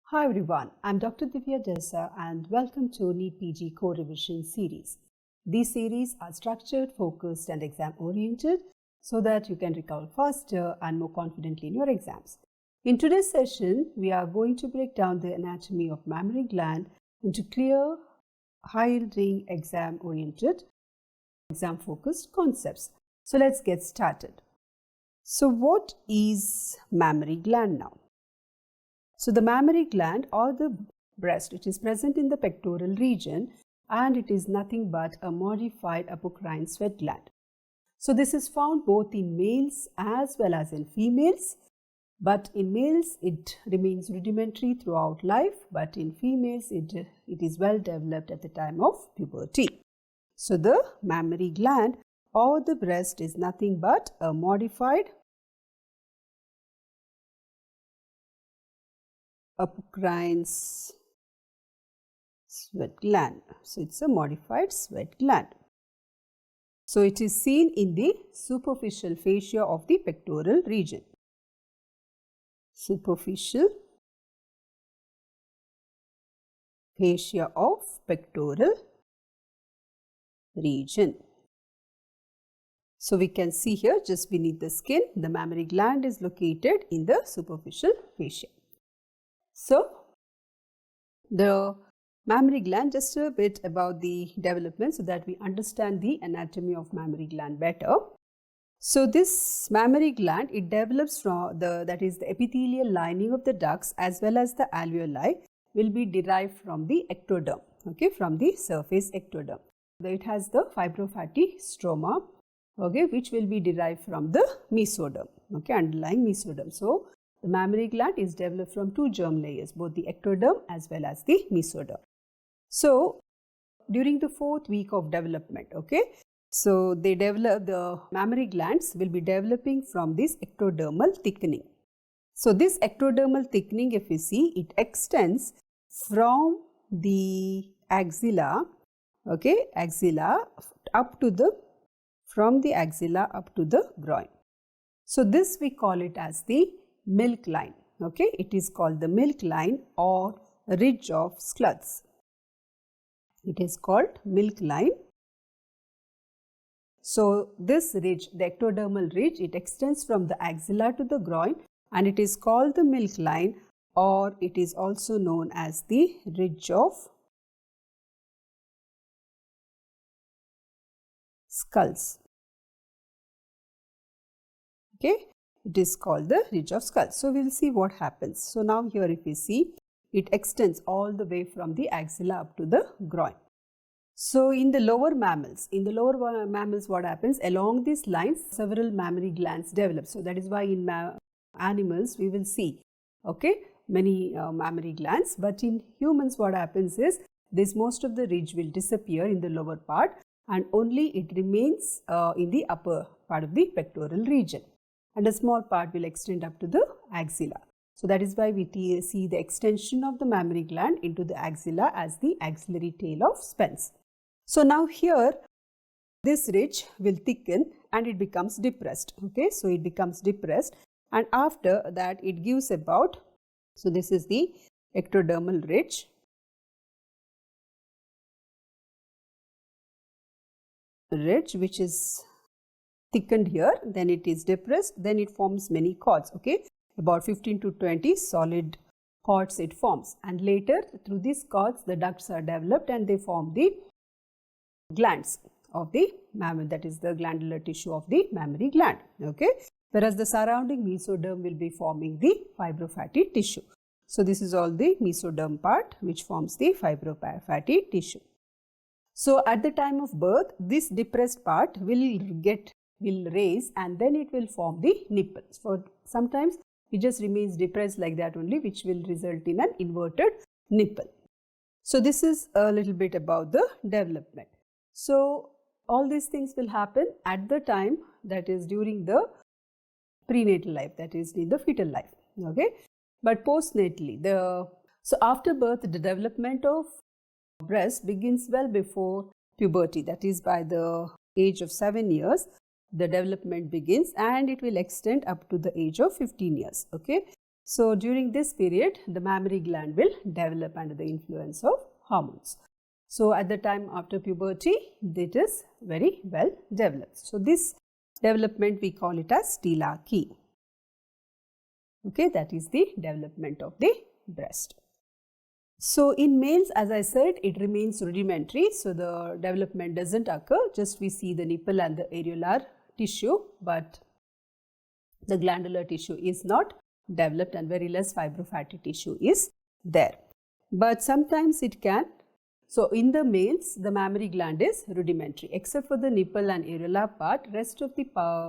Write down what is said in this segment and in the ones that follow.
Hi everyone, I'm Dr. Divya Shanthi and welcome to NEET PG Co-Revision series. These series are structured, focused and exam oriented so that you can recover faster and more confidently in your exams. In today's session, we are going to break down the anatomy of mammary gland into clear, high-yielding, exam-oriented, exam-focused concepts. So let's get started. So what is mammary gland now? So the mammary gland or the breast, it is present in the pectoral region and it is nothing but a modified apocrine sweat gland. So this is found both in males as well as in females, but in males it remains rudimentary throughout life, but in females it is well developed at the time of puberty. So the mammary gland or the breast is nothing but a modified apocrine sweat gland. So it's a modified sweat gland. So it is seen in the superficial fascia of the pectoral region. Superficial fascia of pectoral region. So we can see here just beneath the skin, the mammary gland is located in the superficial fascia. So the mammary gland, just a bit about the development so that we understand the anatomy of mammary gland better. So this mammary gland, it develops from the epithelial lining of the ducts as well as the alveoli will be derived from the ectoderm, okay, from the surface ectoderm. It has the 𝗣𝗵𝗂 stroma, okay, which will be derived from the mesoderm, okay, underlying mesoderm. So the mammary gland is developed from two germ layers, both the ectoderm as well as the mesoderm. So during the 4th week of development, okay, so they develop, the mammary glands will be developing from this ectodermal thickening. So this ectodermal thickening, if you see, it extends from the axilla, okay, axilla up to the, from the axilla up to the groin. So this we call it as the milk line, okay, it is called the milk line or ridge of 𝗪𝗪𝗪. It is called milk line. So this ridge, the ectodermal ridge, it extends from the axilla to the groin and it is called the milk line, or it is also known as the ridge of 𝗪𝗪𝗪. Okay, it is called the ridge of 𝗪𝗪𝗪. So we will see what happens. So now here if we see, it extends all the way from the axilla up to the groin. So in the lower mammals, what happens? Along these lines, several mammary glands develop. So that is why in animals we will see, okay, many mammary glands. But in humans what happens is, this most of the ridge will disappear in the lower part and only it remains in the upper part of the pectoral region. And a small part will extend up to the axilla. So that is why we see the extension of the mammary gland into the axilla as the axillary tail of Spence. So now here this ridge will thicken and it becomes depressed, okay, so it becomes depressed and after that it gives about, so this is the ectodermal ridge. Which is thickened here, then it is depressed, then it forms many cords, okay, about 15 to 20 solid cords it forms, and later through these cords the ducts are developed and they form the glands of the mammary, that is the glandular tissue of the mammary gland, okay, whereas the surrounding mesoderm will be forming the 𝗣𝗵𝗂 tissue. So this is all the mesoderm part which forms the 𝗣𝗵𝗂 tissue. So at the time of birth, this depressed part will raise and then it will form the nipple. So sometimes it just remains depressed like that only, which will result in an inverted nipple. So this is a little bit about the development. So all these things will happen at the time, that is during the prenatal life, that is in the fetal life, okay. But postnatally, so after birth, the development of breast begins well before puberty, that is by the age of 7 years. The development begins and it will extend up to the age of 15 years, okay. So during this period, the mammary gland will develop under the influence of hormones. So at the time after puberty, it is very well developed. So this development we call it as 𝗙𝗪𝗏. Okay, that is the development of the breast. So in males, as I said, it remains rudimentary. So the development doesn't occur, just we see the nipple and the areolar tissue, but the glandular tissue is not developed and very less fibrofatty tissue is there. But sometimes it can. So in the males, the mammary gland is rudimentary, except for the nipple and areola part. Rest of the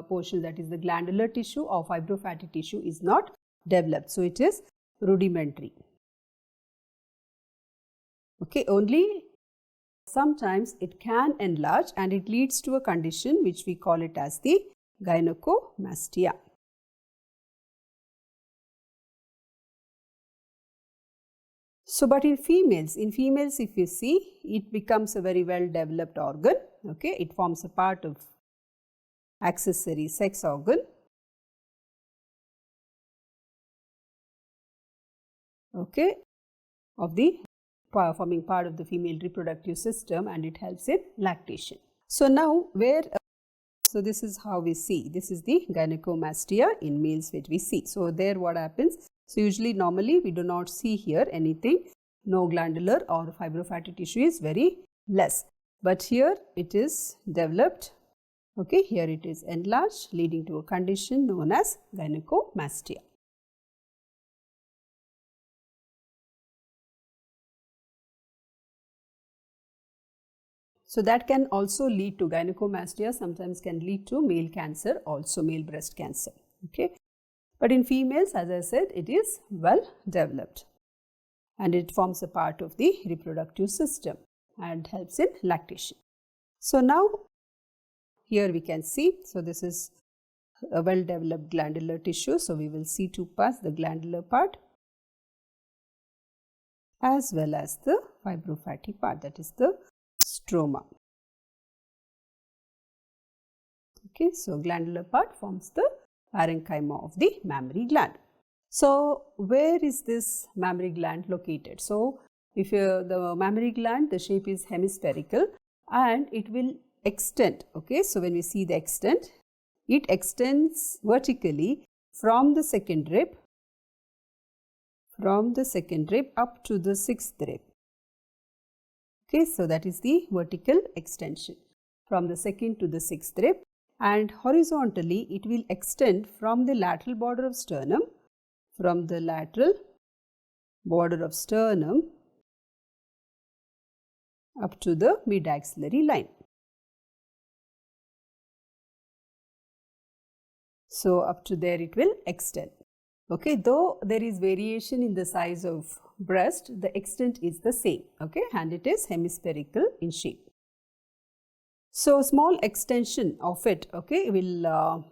portion, that is the glandular tissue or fibrofatty tissue, is not developed. So it is rudimentary. Okay, only sometimes it can enlarge and it leads to a condition which we call it as the gynecomastia. So, but in females if you see, it becomes a very well developed organ. Okay, it forms a part of accessory sex organ. Okay, of the forming part of the female reproductive system, and it helps in lactation. So now so this is how we see, this is the gynecomastia in males which we see. So there what happens? So usually normally we do not see here anything, no glandular or fibrofatty tissue is very less, but here it is developed. Okay, here it is enlarged, leading to a condition known as gynecomastia. So that can also lead to gynecomastia, sometimes can lead to male cancer, also male breast cancer. Okay, but in females, as I said, it is well developed and it forms a part of the reproductive system and helps in lactation. So now here we can see, so this is a well developed glandular tissue. So we will see two parts, the glandular part as well as the fibrofatty part, that is the stroma. Okay, so glandular part forms the parenchyma of the mammary gland. So where is this mammary gland located? So if the mammary gland, the shape is hemispherical and it will extend. Okay, so when we see the extent, it extends vertically from the second rib up to the sixth rib. Okay, so that is the vertical extension from the second to the sixth rib, and horizontally it will extend from the lateral border of sternum, up to the mid-axillary line. So up to there it will extend. Okay, though there is variation in the size of breast, the extent is the same. Okay, and it is hemispherical in shape. So small extension of it, okay, will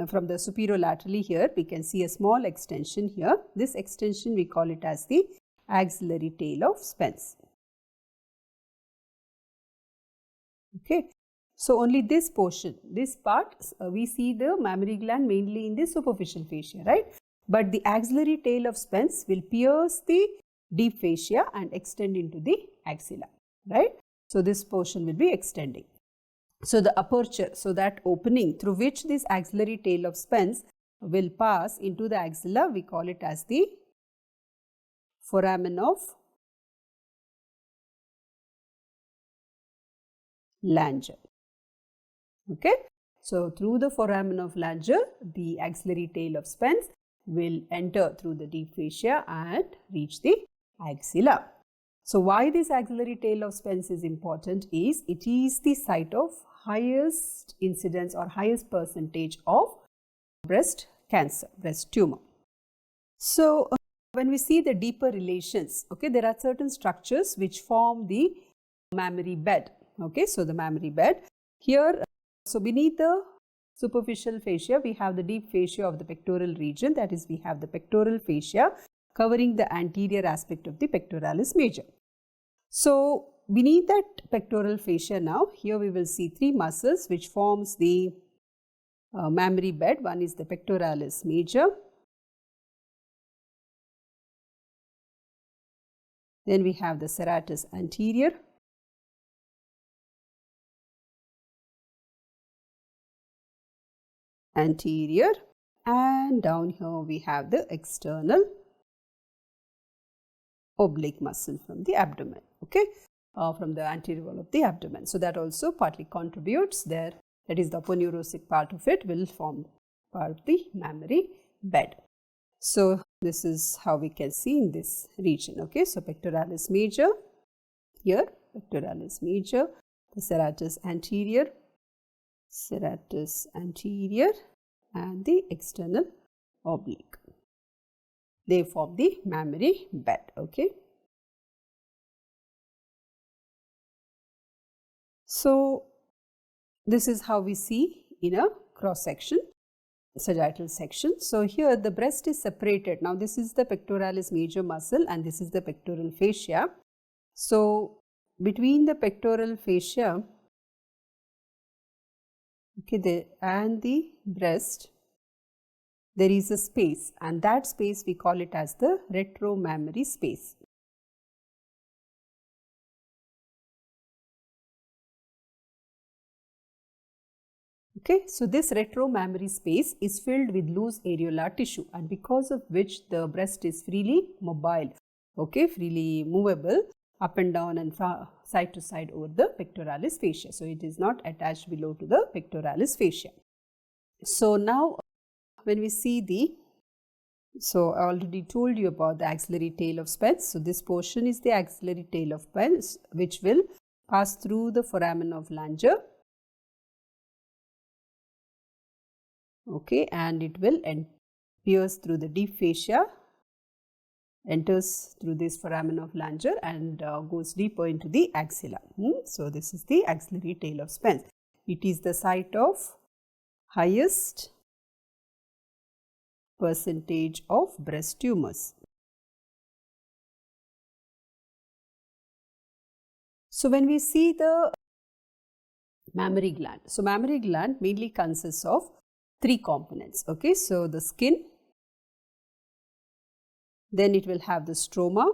from the superolaterally here we can see a small extension here. This extension we call it as the axillary tail of Spence. Okay, so only this portion, this part, we see the mammary gland mainly in the superficial fascia, right? But the axillary tail of Spence will pierce the deep fascia and extend into the axilla, right? So this portion will be extending. So the aperture, so that opening through which this axillary tail of Spence will pass into the axilla, we call it as the foramen of Langer. Okay, so through the foramen of Langer, the axillary tail of Spence will enter through the deep fascia and reach the axilla. So why this axillary tail of Spence is important is it is the site of highest incidence or highest percentage of breast cancer, breast tumor. So when we see the deeper relations, okay, there are certain structures which form the mammary bed. Okay, so the mammary bed here, so beneath the superficial fascia, we have the deep fascia of the pectoral region, that is we have the pectoral fascia covering the anterior aspect of the pectoralis major. So beneath that pectoral fascia now, here we will see three muscles which forms the mammary bed. One is the pectoralis major, Then we have the serratus anterior, and down here we have the external oblique muscle from the abdomen, okay, from the anterior wall of the abdomen. So that also partly contributes there. That is the aponeurosis part of it will form part of the mammary bed. So this is how we can see in this region, okay. So pectoralis major here, pectoralis major, the serratus anterior, and the external oblique. They form the mammary bed, okay. So this is how we see in a cross section, sagittal section. So here the breast is separated. Now this is the pectoralis major muscle and this is the pectoral fascia. So between the pectoral fascia, okay, and the breast, there is a space, and that space we call it as the retromammary space. Okay, so this retromammary space is filled with loose areolar tissue, and because of which the breast is freely mobile, okay, freely movable up and down and side to side over the pectoralis fascia. So it is not attached below to the pectoralis fascia. So now when we see so I already told you about the axillary tail of Spence. So this portion is the axillary tail of Spence, which will pass through the foramen of Lange, okay, and it will pierce through the deep fascia, enters through this foramen of Lange and goes deeper into the axilla. So this is the axillary tail of Spence. It is the site of highest percentage of breast tumors. So when we see the mammary gland, so mammary gland mainly consists of three components, okay. So the skin, then it will have the stroma,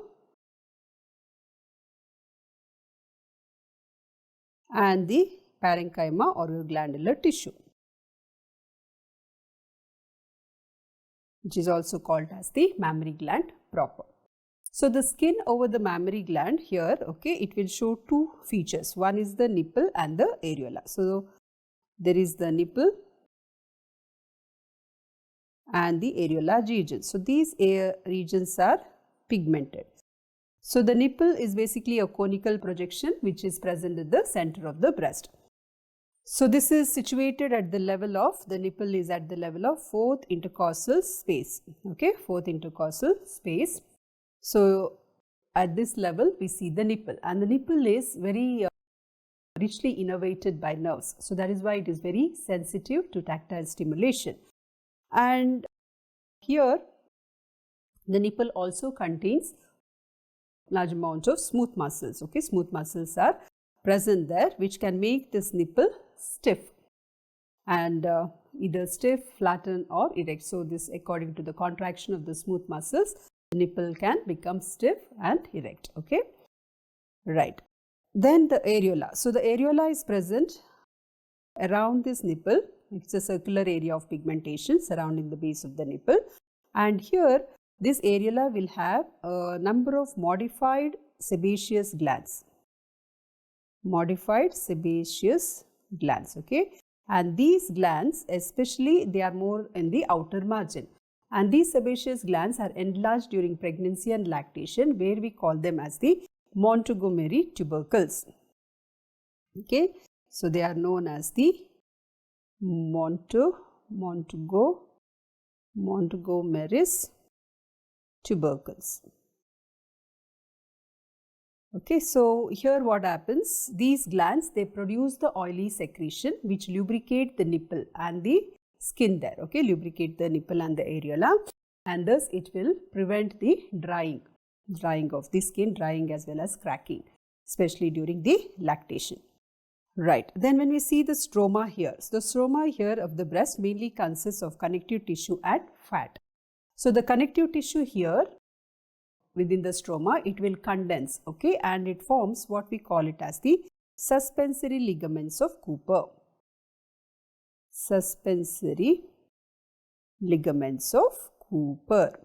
and the parenchyma or glandular tissue, which is also called as the mammary gland proper. So the skin over the mammary gland here, okay, it will show two features. One is the nipple and the areola. So there is the nipple and the areola region. So these regions are pigmented. So the nipple is basically a conical projection which is present at the center of the breast. So this is situated at the level of, the nipple is at the level of 4th intercostal space, okay, 4th intercostal space. So at this level we see the nipple, and the nipple is very richly innervated by nerves. So that is why it is very sensitive to tactile stimulation. And here the nipple also contains large amount of smooth muscles, okay, smooth muscles are present there which can make this nipple stiff and either stiff, flatten or erect. So this according to the contraction of the smooth muscles, the nipple can become stiff and erect, okay, right. Then the areola. So the areola is present around this nipple. It's a circular area of pigmentation surrounding the base of the nipple, and here this areola will have a number of modified sebaceous glands, okay, and these glands especially they are more in the outer margin, and these sebaceous glands are enlarged during pregnancy and lactation, where we call them as the Montgomery tubercles, okay. So they are known as the Montgomery's tubercles. Okay, so here what happens, these glands they produce the oily secretion which lubricate the nipple and the skin there, okay, lubricate the nipple and the areola, and thus it will prevent the drying of the skin, drying as well as cracking, especially during the lactation. Right. Then when we see the stroma here, so the stroma here of the breast mainly consists of connective tissue and fat. So the connective tissue here within the stroma, it will condense, okay, and it forms what we call it as the suspensory ligaments of Cooper. Suspensory ligaments of Cooper.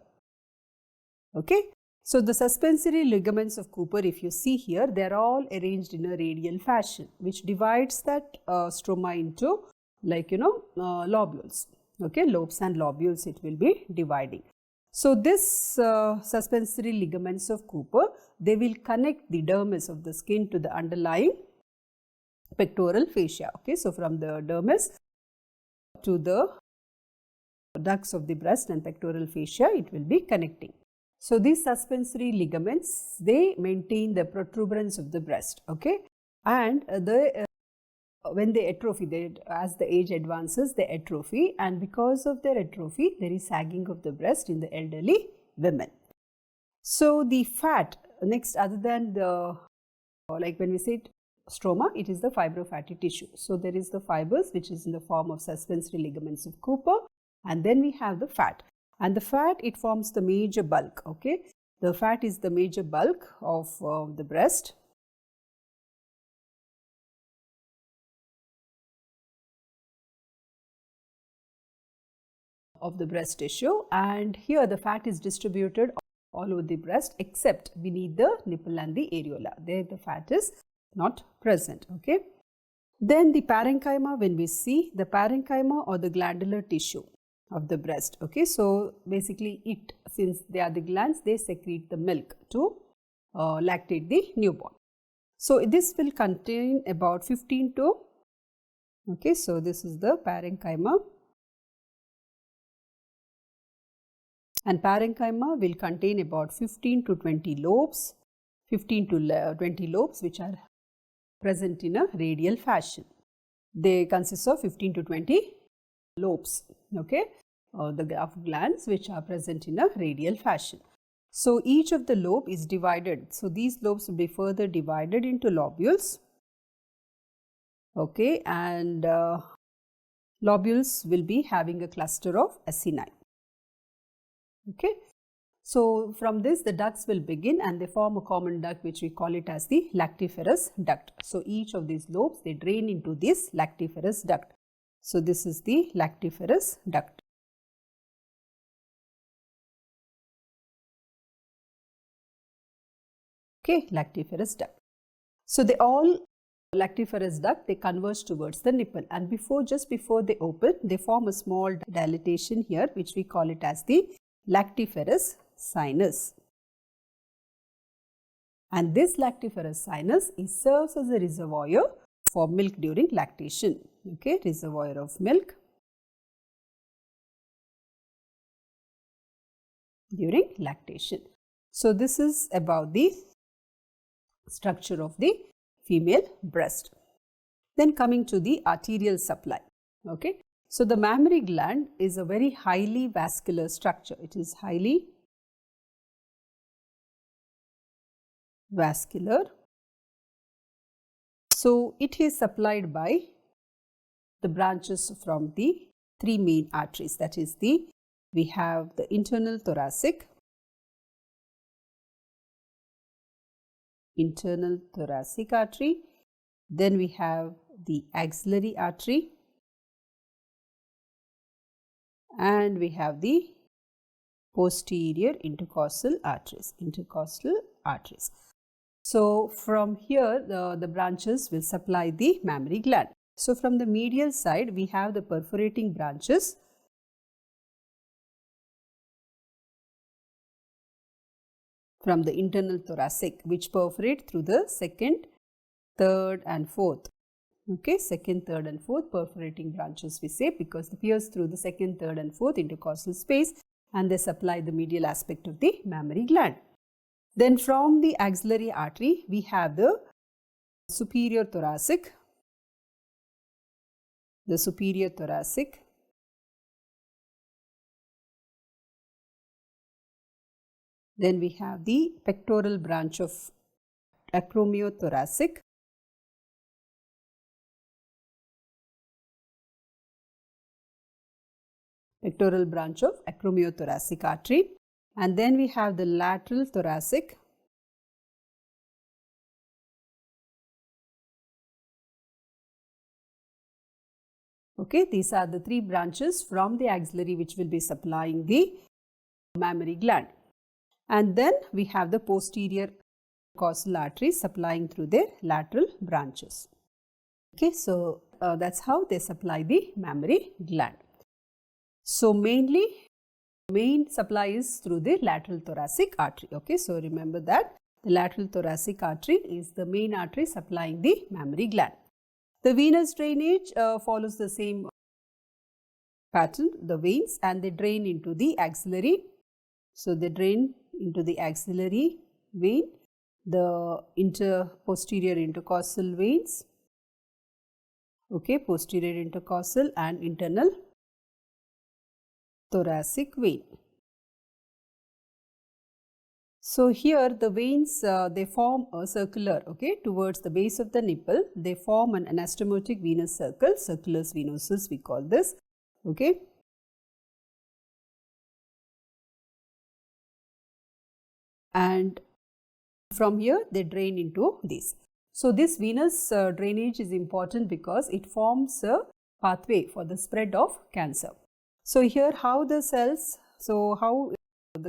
Okay. So, the suspensory ligaments of Cooper, if you see here, they are all arranged in a radial fashion, which divides that stroma into, like, lobules. Okay, lobes and lobules it will be dividing. So, this suspensory ligaments of Cooper, they will connect the dermis of the skin to the underlying pectoral fascia. Okay, so from the dermis to the ducts of the breast and pectoral fascia, it will be connecting. So, these suspensory ligaments, they maintain the protuberance of the breast, okay, and when they atrophy, as the age advances, they atrophy, and because of their atrophy, there is sagging of the breast in the elderly women. So, the fat, next, other than the, like when we say stroma, it is the fibrofatty tissue. So, there is the fibers which is in the form of suspensory ligaments of Cooper, and then we have the fat. And the fat, it forms the major bulk, okay. The fat is the major bulk of the breast. Of the breast tissue, and here the fat is distributed all over the breast except beneath the nipple and the areola. There the fat is not present, okay. Then the parenchyma, when we see the parenchyma or the glandular tissue of the breast, okay. So, basically it, since they are the glands, they secrete the milk to lactate the newborn. So, this will contain about 15 to, okay. So, this is the parenchyma, and parenchyma will contain about 15 to 20 lobes, 15 to 20 lobes which are present in a radial fashion. They consist of 15 to 20 lobes, okay, the glands which are present in a radial fashion. So, each of the lobe is divided. So, these lobes will be further divided into lobules, okay, and lobules will be having a cluster of acini, okay. So, from this the ducts will begin and they form a common duct which we call it as the 𝗪𝗪𝗪 duct. So, each of these lobes, they drain into this 𝗪𝗪𝗪 duct. So, this is the 𝗪𝗪𝗪 duct. Okay, 𝗪𝗪𝗪 duct. So, they all 𝗪𝗪𝗪 duct, they converge towards the nipple, and just before they open, they form a small dilatation here which we call it as the 𝗪𝗪𝗪 sinus. And this 𝗪𝗪𝗪 sinus serves as a reservoir for milk during lactation, okay, reservoir of milk during lactation. So, this is about the structure of the female breast. Then coming to the arterial supply, okay. So, the mammary gland is a very highly vascular structure. It is highly vascular. So, it is supplied by the branches from the three main arteries, that is we have the internal thoracic, artery, then we have the axillary artery, and we have the posterior intercostal arteries, So, from here the branches will supply the mammary gland. So, from the medial side we have the perforating branches from the internal thoracic which perforate through the second, third and fourth. Okay, second, third and fourth perforating branches we say, because they pierce through the second, third and fourth intercostal space and they supply the medial aspect of the mammary gland. Then from the axillary artery we have the superior thoracic, then we have the pectoral branch of acromiothoracic, artery, and then we have the lateral thoracic. Okay, these are the three branches from the axillary which will be supplying the mammary gland. And then we have the posterior causal arteries supplying through their lateral branches. Okay, so that's how they supply the mammary gland. So main supply is through the lateral thoracic artery. Okay, so remember that the lateral thoracic artery is the main artery supplying the mammary gland. The venous drainage follows the same pattern, the veins, and they drain into the axillary. So they drain into the axillary vein, the posterior intercostal veins, okay, posterior intercostal and internal thoracic vein. So here the veins they form a circular, okay, towards the base of the nipple. They form an anastomotic venous circle, circulus venosus we call this, okay. And from here they drain into this. So this venous drainage is important because it forms a pathway for the spread of cancer. So here how the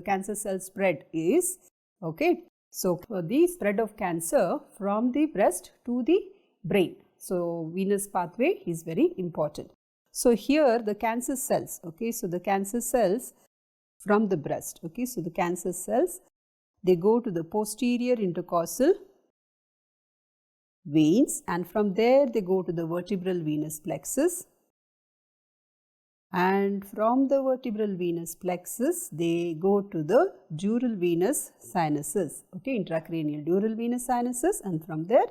cancer cells spread is, okay, so the spread of cancer from the breast to the brain. So venous pathway is very important. So here the cancer cells, okay, so the cancer cells from the breast, okay, so the cancer cells, they go to the posterior intercostal veins, and from there they go to the vertebral venous plexus, and from the vertebral venous plexus they go to the dural venous sinuses, okay, intracranial dural venous sinuses, and from there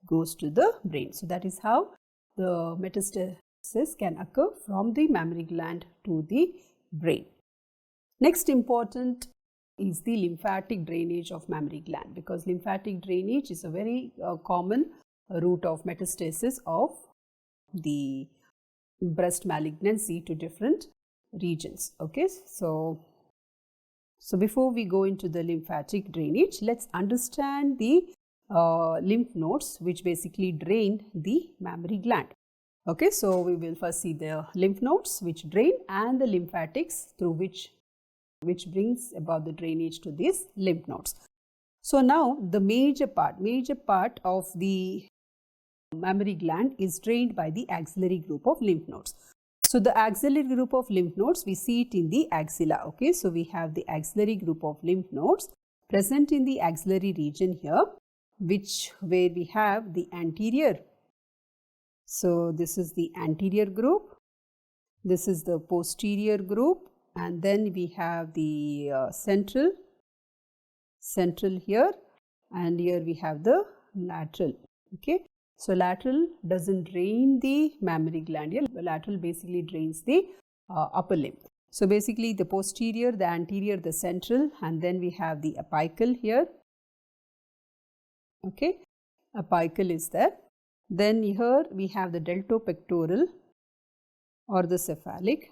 goes to the brain. So that is how the metastasis can occur from the mammary gland to the brain. Next important is the lymphatic drainage of mammary gland, because lymphatic drainage is a very common route of metastasis of the breast malignancy to different regions. Okay, so before we go into the lymphatic drainage, let's understand the lymph nodes which basically drain the mammary gland. Okay, so we will first see the lymph nodes which drain and the lymphatics through which brings about the drainage to these lymph nodes. So now the major part of the mammary gland is drained by the axillary group of lymph nodes. So the axillary group of lymph nodes, we see it in the axilla. Okay, so we have the axillary group of lymph nodes present in the axillary region here, where we have the anterior. So this is the anterior group, this is the posterior group, and then we have the central here, and here we have the lateral. Okay, so lateral doesn't drain the mammary gland here. Lateral basically drains the upper limb. So basically the posterior, the anterior, the central, and then we have the apical here. Okay, apical is there. Then here we have the deltopectoral or the cephalic.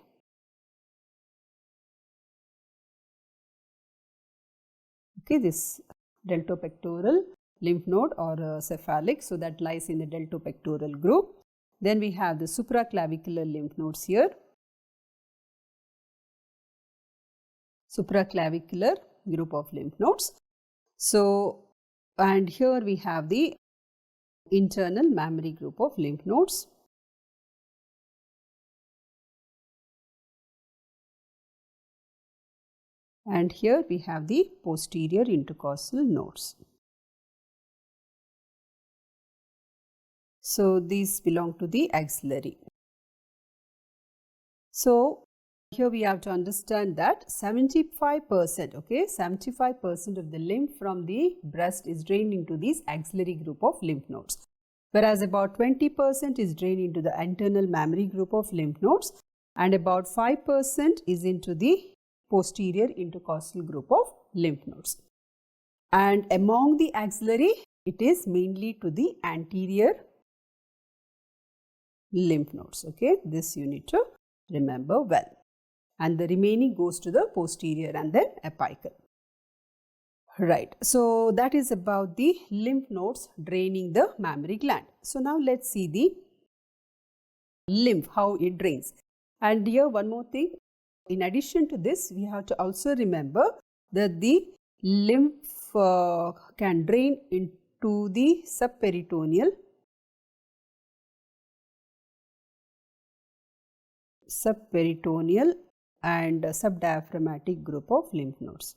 Okay, this deltopectoral lymph node or cephalic, so that lies in the deltopectoral group. Then we have the supraclavicular lymph nodes here. Supraclavicular group of lymph nodes. So, and here we have the internal mammary group of lymph nodes. And here we have the posterior intercostal nodes. So these belong to the axillary. So here we have to understand that 75%, okay, 75% of the lymph from the breast is drained into these axillary group of lymph nodes, whereas about 20% is drained into the internal mammary group of lymph nodes, and about 5% is into the posterior intercostal group of lymph nodes. And among the axillary, it is mainly to the anterior lymph nodes. Okay, this you need to remember well. and the remaining goes to the posterior and then apical. Right. So that is about the lymph nodes draining the mammary gland. So now let's see the lymph, how it drains. And here one more thing, in addition to this, we have to also remember that the lymph can drain into the subperitoneal and subdiaphragmatic group of lymph nodes.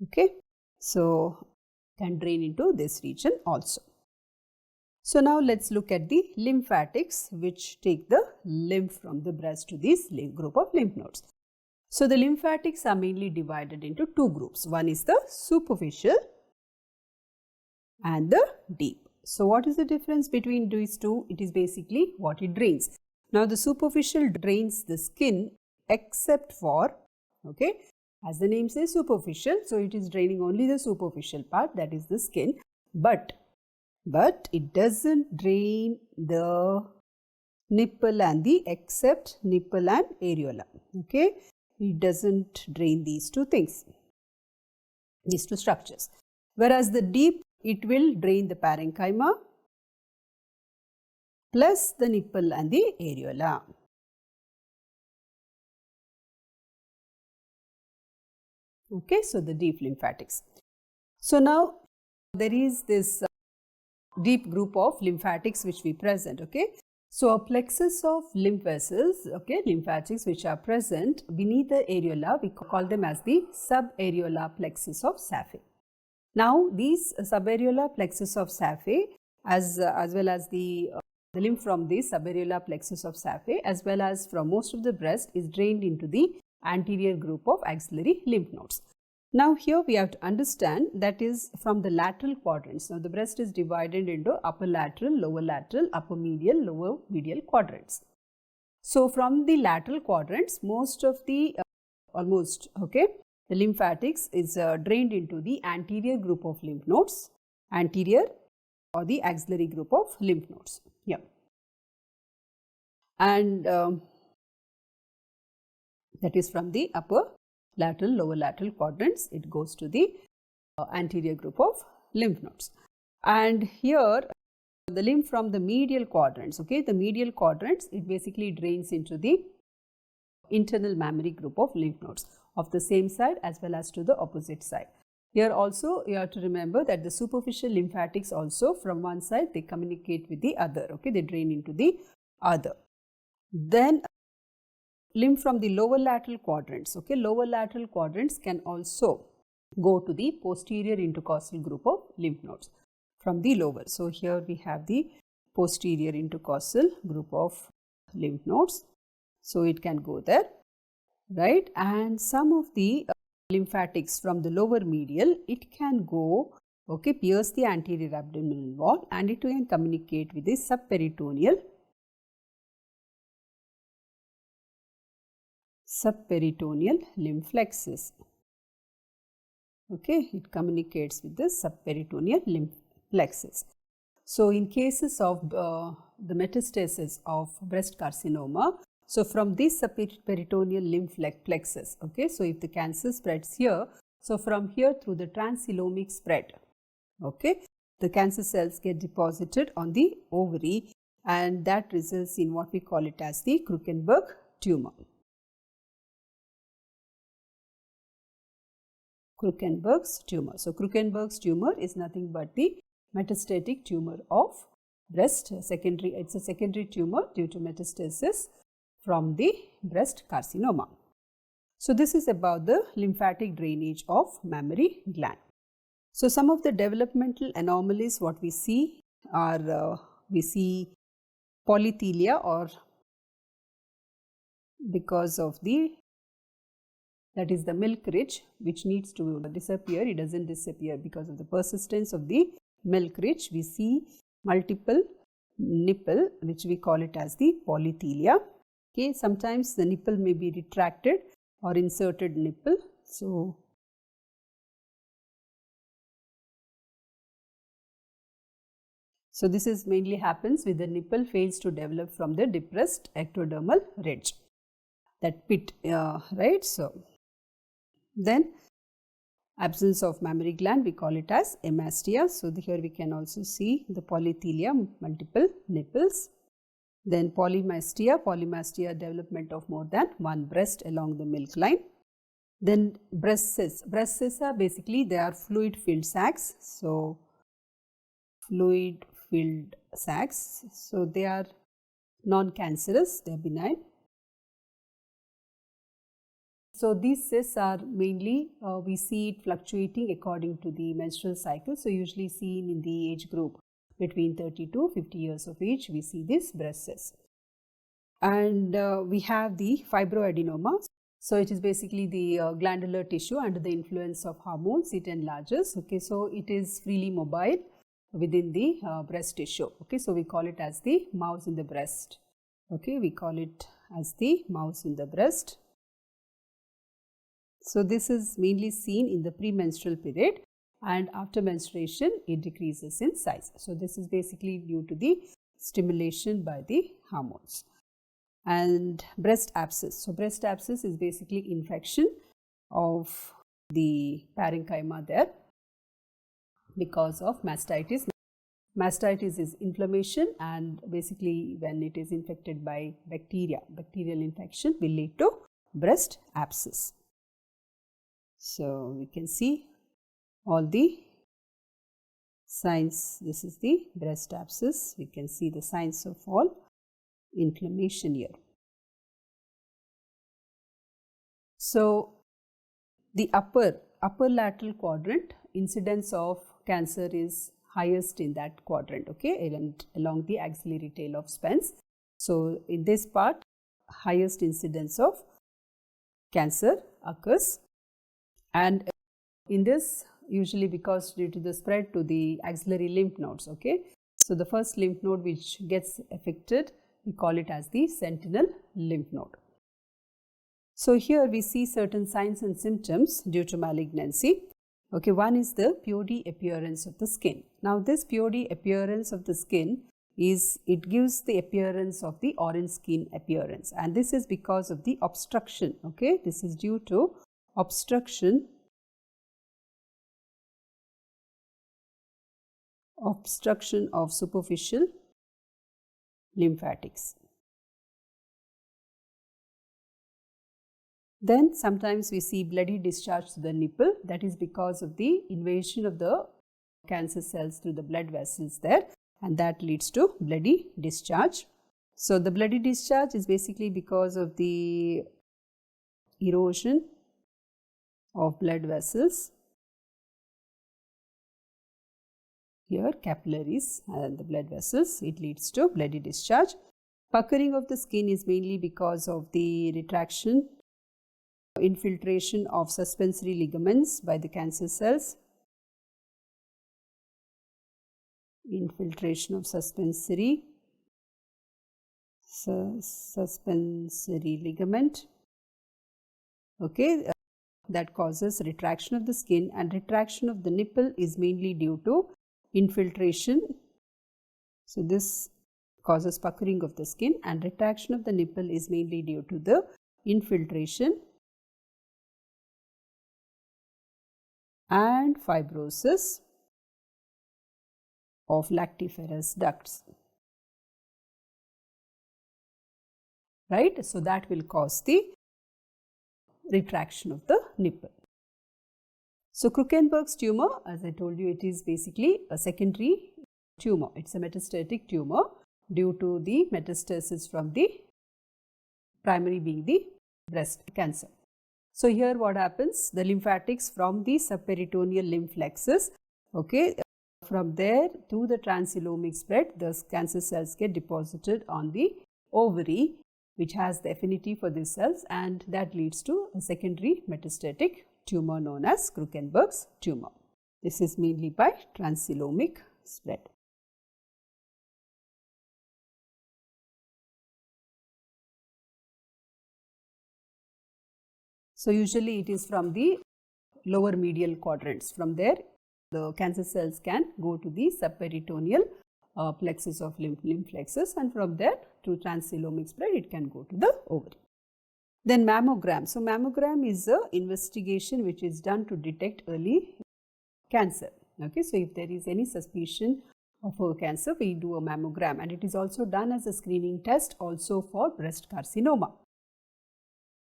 Okay, so can drain into this region also. So now let's look at the lymphatics, which take the lymph from the breast to this group of lymph nodes. So the lymphatics are mainly divided into two groups. One is the superficial and the deep. So what is the difference between these two? It is basically what it drains. Now the superficial drains the skin except for, okay, as the name says superficial, so it is draining only the superficial part, that is the skin, but it doesn't drain the nipple and the except nipple and areola. Okay, it doesn't drain these two things, these two structures. Whereas the deep, it will drain the parenchyma plus the nipple and the areola. Okay, so the deep lymphatics. So now there is this deep group of lymphatics which we present. Okay, so a plexus of lymph vessels, okay, lymphatics which are present beneath the areola, we call them as the subareolar plexus of Cepheid. Now these subareolar plexus of Cepheid as well as the lymph from the subareolar plexus of Cepheid as well as from most of the breast is drained into the anterior group of axillary lymph nodes. Now here we have to understand that is from the lateral quadrants. Now the breast is divided into upper lateral, upper medial, lower medial quadrants. So from the lateral quadrants, most of the the lymphatics is drained into the anterior group of lymph nodes, anterior or the axillary group of lymph nodes. Yeah. And that is from the upper lateral, lower lateral quadrants, it goes to the anterior group of lymph nodes. And here the lymph from the medial quadrants, okay, the medial quadrants, it basically drains into the internal mammary group of lymph nodes of the same side as well as to the opposite side. Here also you have to remember that the superficial lymphatics also from one side they communicate with the other, okay, they drain into the other. Then lymph from the lower lateral quadrants, okay, lower lateral quadrants can also go to the posterior intercostal group of lymph nodes from the lower. So here we have the posterior intercostal group of lymph nodes, so it can go there, right? And some of the lymphatics from the lower medial, it can go, okay, pierce the anterior abdominal wall and it can communicate with the subperitoneal lymph plexus. Okay, it communicates with the subperitoneal lymph plexus. So in cases of the metastasis of breast carcinoma, so from this subperitoneal lymph plexus, okay, so if the cancer spreads here, so from here through the transcoelomic spread, okay, the cancer cells get deposited on the ovary and that results in what we call it as the Krukkenberg tumor. Krukkenberg's tumor. So Krukkenberg's tumor is nothing but the metastatic tumor of breast secondary. It's a secondary tumor due to metastasis from the breast carcinoma. So this is about the lymphatic drainage of mammary gland. So some of the developmental anomalies what we see are we see polythelia, or because of the, that is the milk rich which needs to disappear, it doesn't disappear because of the persistence of the milk rich. We see multiple nipple which we call it as the polythelia. Okay, sometimes the nipple may be retracted or inserted nipple. So So this is mainly happens with the nipple fails to develop from the depressed ectodermal ridge, that pit, right. So then absence of mammary gland, we call it as emastia. So here we can also see the polythelia, multiple nipples. Then polymastia development of more than one breast along the milk line. Then breast cysts are basically, they are fluid filled sacs. So fluid filled sacs, so they are non-cancerous, they are benign. So these cysts are mainly, we see it fluctuating according to the menstrual cycle. So usually seen in the age group between 30 to 50 years of age, we see this breast cyst. And we have the fibroadenoma. So it is basically the glandular tissue under the influence of hormones, it enlarges. Okay, so it is freely mobile within the breast tissue. Okay, so we call it as the mouse in the breast. Okay, we call it as the mouse in the breast. So this is mainly seen in the premenstrual period, and after menstruation it decreases in size. So this is basically due to the stimulation by the hormones. And breast abscess. So breast abscess is basically infection of the parenchyma there because of mastitis. Mastitis is inflammation, and basically when it is infected by bacteria, bacterial infection will lead to breast abscess. So we can see all the signs. This is the breast abscess. We can see the signs of all inflammation here. So the upper lateral quadrant, incidence of cancer is highest in that quadrant, okay, and along the axillary tail of Spence. So in this part, highest incidence of cancer occurs, and in this usually because due to the spread to the axillary lymph nodes. Okay, so the first lymph node which gets affected, we call it as the sentinel lymph node. So here we see certain signs and symptoms due to malignancy. Okay, one is the POD appearance of the skin. Now this POD appearance of the skin is, it gives the appearance of the orange skin appearance, and this is because of the obstruction. Okay, this is due to obstruction of superficial lymphatics. Then sometimes we see bloody discharge to the nipple, that is because of the invasion of the cancer cells through the blood vessels there, and that leads to bloody discharge. So the bloody discharge is basically because of the erosion of blood vessels, here capillaries and the blood vessels, it leads to bloody discharge. Puckering of the skin is mainly because of the retraction, infiltration of suspensory ligaments by the cancer cells, infiltration of suspensory ligament. Okay, that causes retraction of the skin, and retraction of the nipple is mainly due to infiltration. So this causes puckering of the skin, and retraction of the nipple is mainly due to the infiltration and fibrosis of lactiferous ducts, right. So that will cause the retraction of the nipple. So 𝗥𝗏𝗏𝗔𝗟's tumor, as I told you, it is basically a secondary tumor. It's a metastatic tumor due to the metastasis from the primary being the breast cancer. So here what happens, the lymphatics from the subperitoneal lymph plexus, okay, from there to the transcoelomic spread, the cancer cells get deposited on the ovary, which has the affinity for these cells, and that leads to a secondary metastatic tumor known as 𝗥𝗏𝗏𝗏's tumor. This is mainly by transcoelomic spread. So usually it is from the lower medial quadrants. From there the cancer cells can go to the subperitoneal plexus of lymph plexus, and from there through transcoelomic spread it can go to the ovary. Then mammogram. So mammogram is a investigation which is done to detect early cancer. Okay, so if there is any suspicion of a cancer, we do a mammogram, and it is also done as a screening test also for breast carcinoma.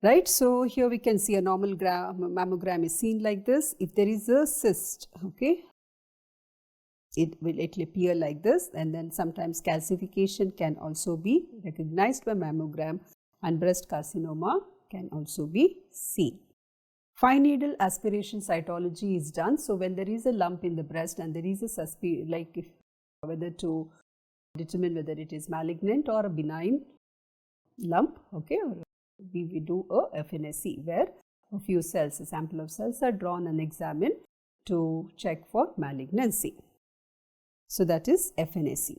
Right, so here we can see a normal mammogram is seen like this. If there is a cyst, okay, it will appear like this, and then sometimes calcification can also be recognized by mammogram, and breast carcinoma can also be seen. Fine needle aspiration cytology is done. So when there is a lump in the breast and there is a suspicion, like if whether to determine whether it is malignant or a benign lump, okay, or we do a FNSE where a few cells, a sample of cells are drawn and examined to check for malignancy. So that is FNSE.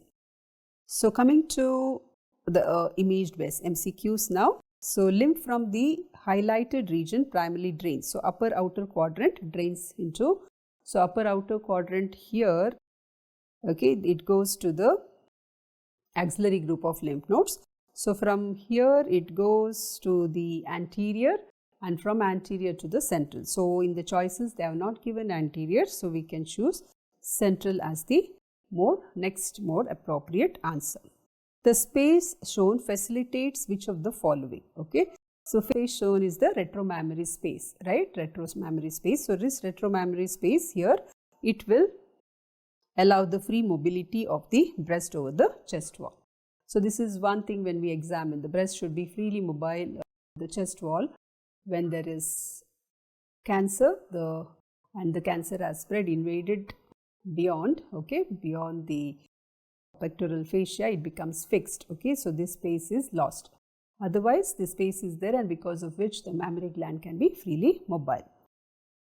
So coming to the image based MCQs now. So lymph from the highlighted region primarily drains. So upper outer quadrant drains into, so upper outer quadrant here, okay, it goes to the axillary group of lymph nodes. So from here it goes to the anterior, and from anterior to the central. So in the choices they have not given anterior, so we can choose central as the next more appropriate answer. The space shown facilitates which of the following, okay. So space shown is the retromammary space, right, retromammary space. So this retromammary space here, it will allow the free mobility of the breast over the chest wall. So this is one thing when we examine, the breast should be freely mobile, the chest wall. When there is cancer, and the cancer has spread, invaded beyond, okay, beyond the pectoral fascia, it becomes fixed, okay. So this space is lost. Otherwise, the space is there, and because of which the mammary gland can be freely mobile.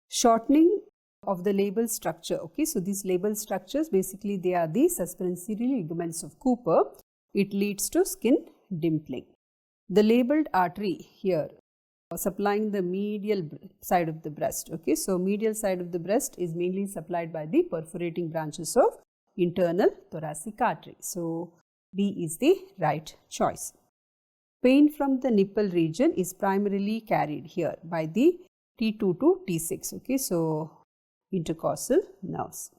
Shortening of the label structure, okay. So these label structures, basically they are the suspensory ligaments of Cooper. It leads to skin dimpling. The labeled artery here supplying the medial side of the breast, okay. So medial side of the breast is mainly supplied by the perforating branches of internal thoracic artery. So B is the right choice. Pain from the nipple region is primarily carried here by the T2 to T6, okay. So intercostal nerves.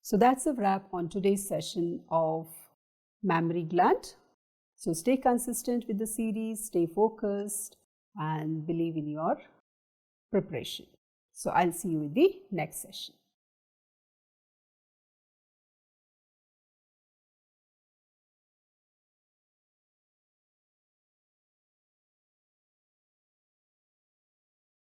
So that's a wrap on today's session of mammary gland. So stay consistent with the series, stay focused, and believe in your preparation. So I'll see you in the next session.